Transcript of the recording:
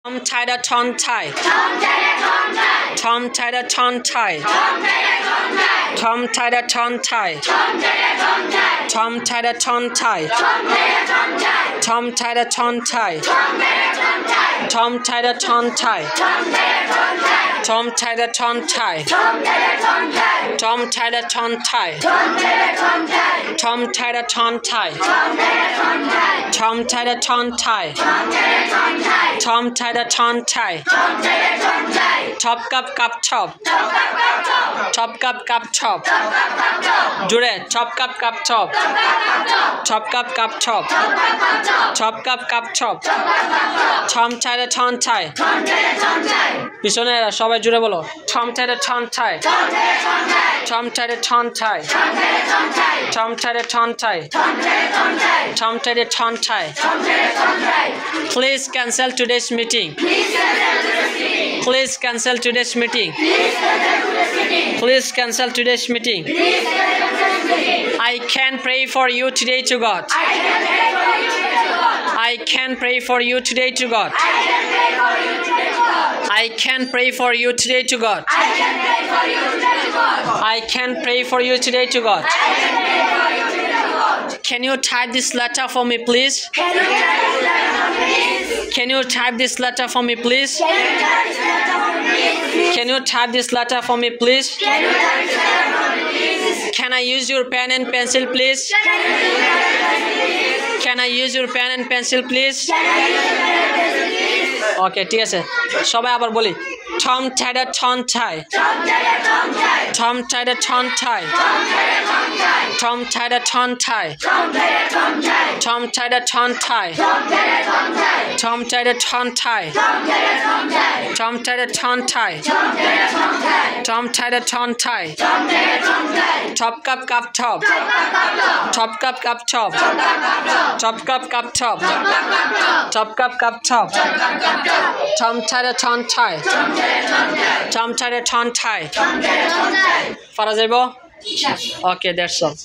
Tom tied a ton tie. Tom tied a ton tie. Tom tied a ton tie. Tom tied a ton tie. Tom tied a ton tie. Tom tied a ton tie. Tom tied a ton tie. Tom tied a ton tie. Tom tied a ton tie. Tom tied a ton tie. Tom tied a ton tie. Top cup top. Top cup top. Jure top cup top. Top cup top. Top cup top. Tom tied a ton tie. পিছনে সবাই জুড়ে বলো Tom tied a ton tie. Tom tied a ton tie. Tom tied a ton tie. Tom tied a ton tie. Please cancel today's meeting. Please cancel today's meeting. Please cancel today's meeting. I can pray for you today to God. I can pray for you today to God. I can pray for you today to God. I can pray for you today to God. Can you type this letter for me, please? Can you type this letter for me, please? Can you type this letter for me, please? Can I use your pen and pencil, please? Can I use your pen and pencil, please? Okay, ঠিক আছে সবাই আবার বলি Tom tied a ton tie. Tom tied a ton tie. Tom tied a ton tie. Tom tied a ton tie. Tom tied a ton tie. Tom tied a ton tie. Tom tied a ton tie. Top cup top. Top cup top. Top cup top. Top cup top. Tom tied a ton tie. Tom tied a ton tie. Farazebo? Okay, that's all.